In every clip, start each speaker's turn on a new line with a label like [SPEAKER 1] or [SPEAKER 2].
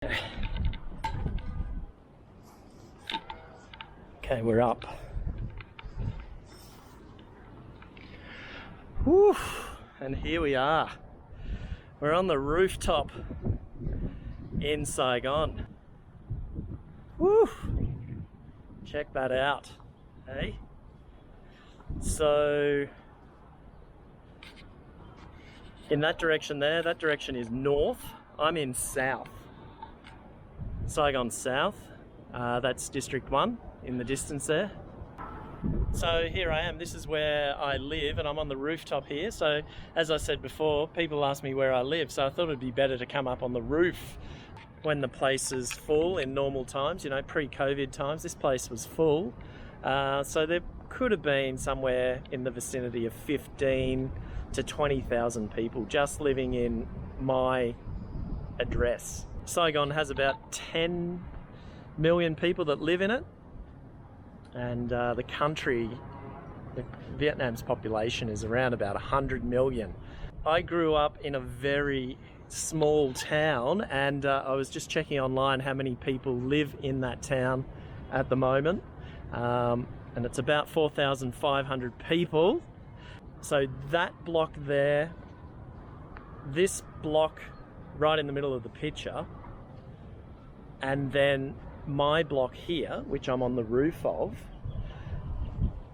[SPEAKER 1] Okay, we're up. Woo! And here we are. We're on the rooftop in Saigon. Woo! Check that out. Hey? So, in that direction there, that direction is north. I'm in south. Saigon South. That's District 1 in the distance there. So here I am, this is where I live, and I'm on the rooftop here. So as I said before, people ask me where I live, so I thought it'd be better to come up on the roof when the place is full in normal times, you know, pre-COVID times. This place was full. So there could have been somewhere in the vicinity of 15 to 20,000 people just living in my address. Saigon has about 10 million people that live in it. And the country, Vietnam's population is around about 100 million. I grew up in a very small town, and I was just checking online how many people live in that town at the moment. And it's about 4,500 people. So that block there, this block right in the middle of the picture, and then my block here, which I'm on the roof of,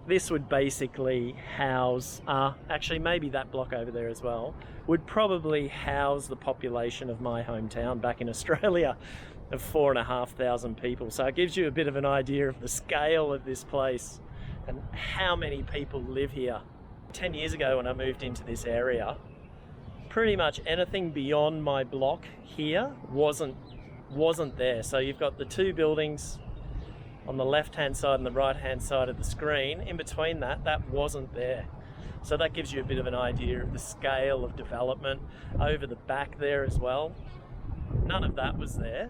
[SPEAKER 1] this would basically house, actually maybe that block over there as well, would probably house the population of my hometown back in Australia of 4,500 people. So it gives you a bit of an idea of the scale of this place and how many people live here. 10 years ago when I moved into this area, pretty much anything beyond my block here wasn't there. So you've got the two buildings on the left hand side and the right hand side of the screen. In between that wasn't there. So that gives you a bit of an idea of the scale of development. Over the back there as well, none of that was there.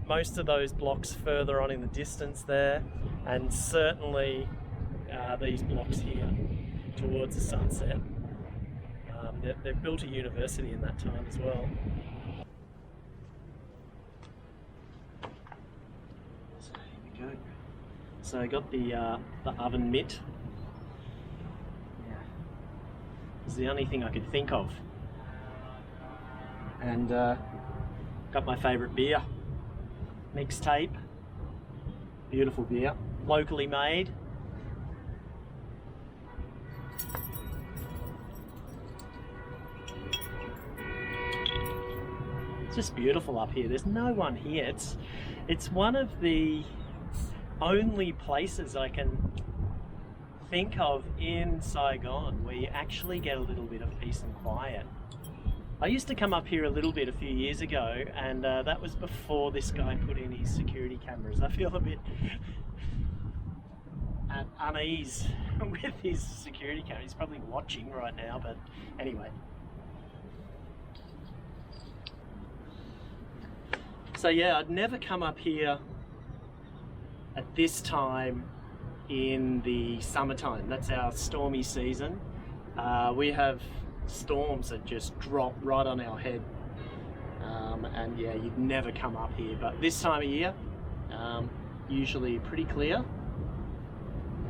[SPEAKER 1] Most of those blocks further on in the distance there, and certainly these blocks here towards the sunset. They've built a university in that time as well. So I got the oven mitt. Yeah, it's the only thing I could think of. And got my favourite beer, mixtape. Beautiful beer, locally made. It's just beautiful up here. There's no one here. It's one of the only places I can think of in Saigon where you actually get a little bit of peace and quiet. I used to come up here a little bit a few years ago, and that was before this guy put in his security cameras. I feel a bit at unease with his security camera. He's probably watching right now, but anyway. So yeah, I'd never come up here at this time in the summertime. That's our stormy season. We have storms that just drop right on our head. And yeah, you'd never come up here. But this time of year, usually pretty clear.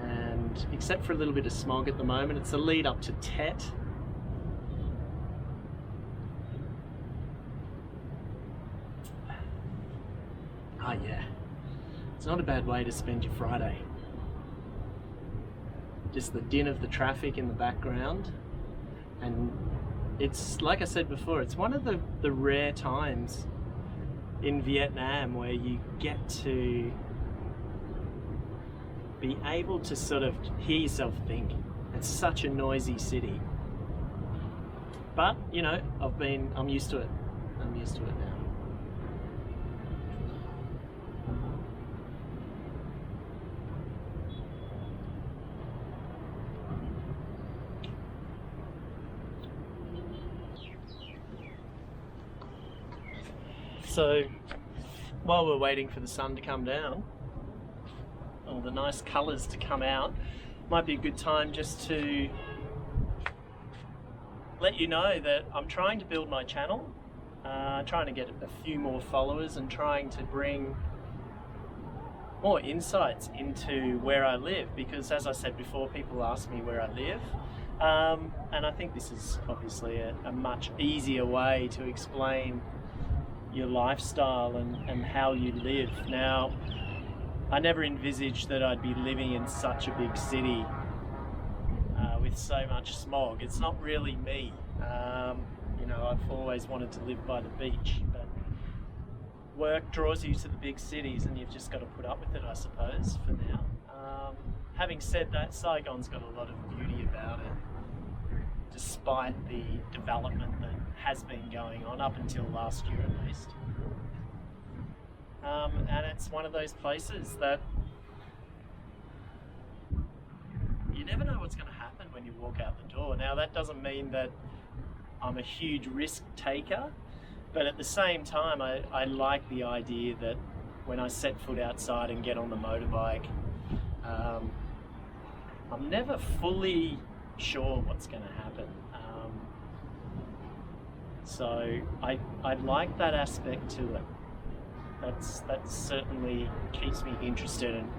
[SPEAKER 1] And except for a little bit of smog at the moment, it's a lead up to Tet. Ah, yeah. It's not a bad way to spend your Friday. Just the din of the traffic in the background. And it's, like I said before, it's one of the rare times in Vietnam where you get to be able to sort of hear yourself think. It's such a noisy city. But, you know, I'm used to it. I'm used to it now. So while we're waiting for the sun to come down, or the nice colours to come out, might be a good time just to let you know that I'm trying to build my channel. trying to get a few more followers and trying to bring more insights into where I live, because as I said before, people ask me where I live, and I think this is obviously a much easier way to explain your lifestyle and how you live. Now, I never envisaged that I'd be living in such a big city with so much smog. It's not really me. You know, I've always wanted to live by the beach, but work draws you to the big cities and you've just got to put up with it, I suppose, for now. Having said that, Saigon's got a lot of beauty about it, despite the development that has been going on up until last year at least. And it's one of those places that you never know what's going to happen when you walk out the door. Now, that doesn't mean that I'm a huge risk taker, but at the same time, I like the idea that when I set foot outside and get on the motorbike, I'm never fully sure what's going to happen. So I like that aspect to it. That certainly keeps me interested and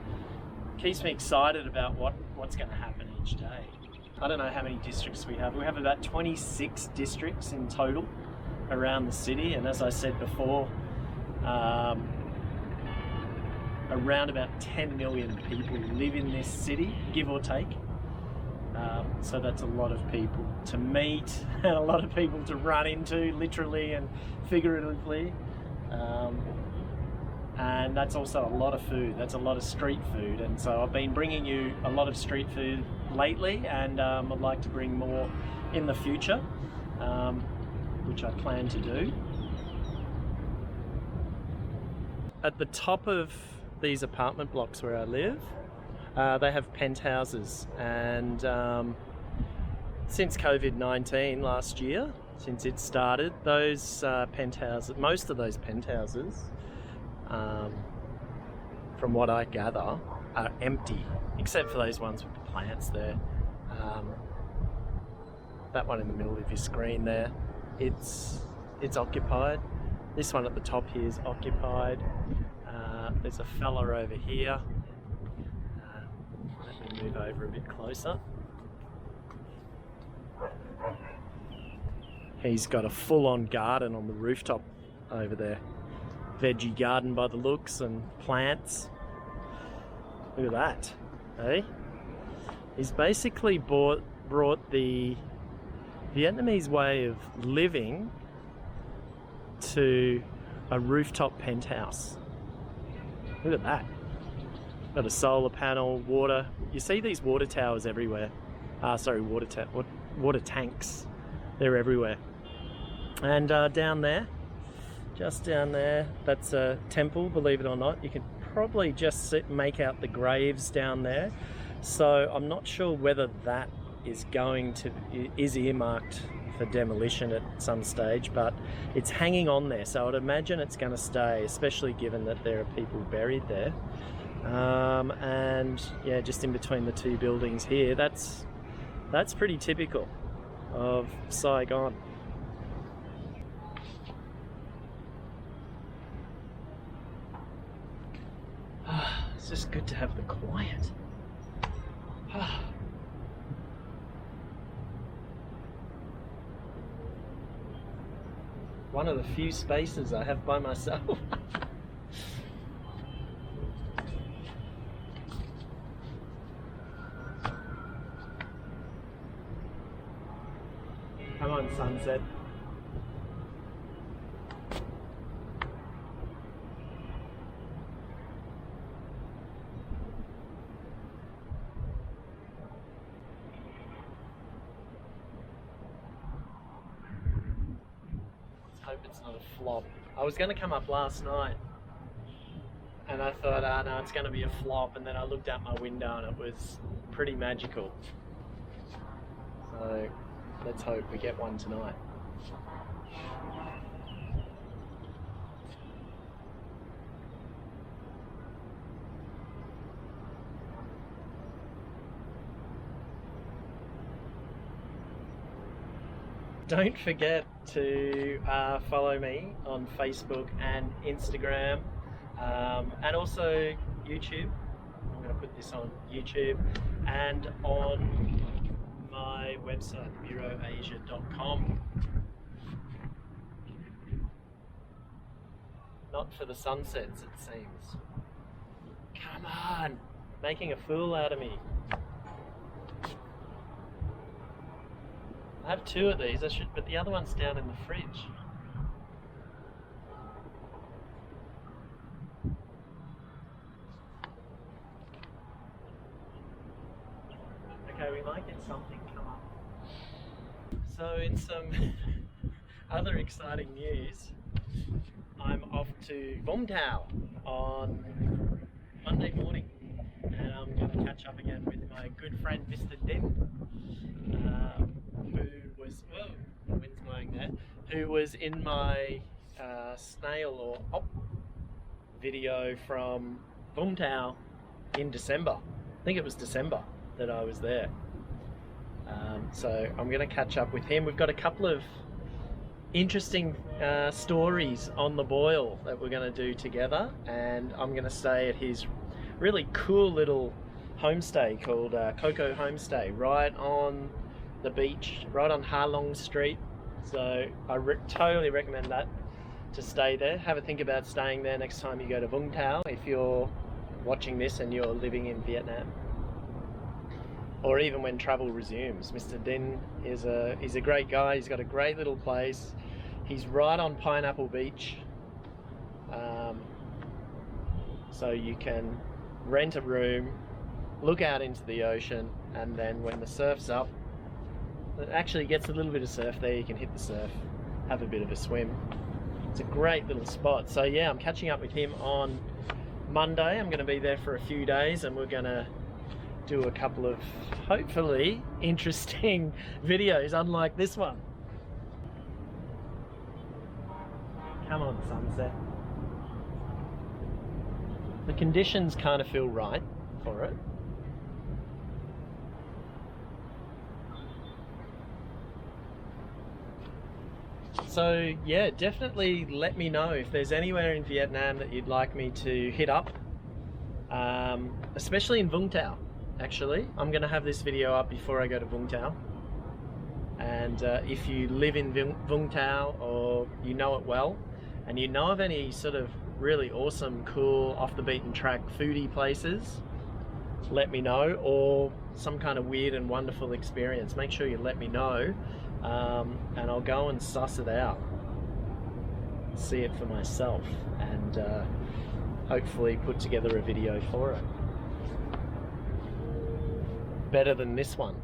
[SPEAKER 1] keeps me excited about what's going to happen each day. I don't know how many districts we have. We have about 26 districts in total around the city, and as I said before, around about 10 million people live in this city, give or take. So that's a lot of people to meet and a lot of people to run into, literally and figuratively. And that's also a lot of food. That's a lot of street food, and so I've been bringing you a lot of street food lately, and I'd like to bring more in the future, which I plan to do. At the top of these apartment blocks where I live, they have penthouses, and since COVID-19 last year, since it started, those penthouses, most of those penthouses, from what I gather, are empty, except for those ones with the plants there. That one in the middle of your screen there, it's occupied. This one at the top here is occupied. There's a fella over here. Let me move over a bit closer. He's got a full-on garden on the rooftop over there. Veggie garden by the looks, and plants. Look at that, eh? He's basically brought the Vietnamese way of living to a rooftop penthouse. Look at that. Got a solar panel, water. You see these water towers everywhere. Water tanks. They're everywhere. And down there, just down there, that's a temple, believe it or not. You can probably just make out the graves down there. So I'm not sure whether that is earmarked for demolition at some stage, but it's hanging on there. So I'd imagine it's going to stay, especially given that there are people buried there. And yeah, just in between the two buildings here, that's pretty typical of Saigon. It's just good to have the quiet. One of the few spaces I have by myself. Come on, sunset. Hope it's not a flop. I was going to come up last night and I thought, no, it's going to be a flop, and then I looked out my window and it was pretty magical. So let's hope we get one tonight. Don't forget to follow me on Facebook and Instagram, and also YouTube. I'm going to put this on YouTube and on my website, bureauasia.com. Not for the sunsets, it seems. Come on, making a fool out of me. I have two of these, but the other one's down in the fridge. Okay, we might get something come up. So in some other exciting news, I'm off to Vung on Monday morning, and I'm going to catch up again with my good friend Mr. Din, who was in my snail or op video from Vung in December. I think it was December that I was there. So I'm going to catch up with him. We've got a couple of interesting stories on the boil that we're going to do together, and I'm going to stay at his really cool little homestay called Coco Homestay, right on the beach, right on Ha Long Street. So I totally recommend that, to stay there. Have a think about staying there next time you go to Vung Tau, if you're watching this and you're living in Vietnam, or even when travel resumes. Mr. Din is he's a great guy. He's got a great little place. He's right on Pineapple Beach, so you can rent a room, look out into the ocean, and then when the surf's up, it actually gets a little bit of surf there, you can hit the surf, have a bit of a swim. It's a great little spot. So yeah, I'm catching up with him on Monday. I'm going to be there for a few days, and we're going to do a couple of hopefully interesting videos, unlike this one. Come on, sunset. The conditions kind of feel right for it. So yeah, definitely let me know if there's anywhere in Vietnam that you'd like me to hit up, especially in Vung Tau. Actually, I'm going to have this video up before I go to Vung Tau, and if you live in Vung Tau, or you know it well, and you know of any sort of really awesome, cool, off the beaten track foodie places, let me know, or some kind of weird and wonderful experience, make sure you let me know, and I'll go and suss it out, see it for myself, and hopefully put together a video for it. Better than this one.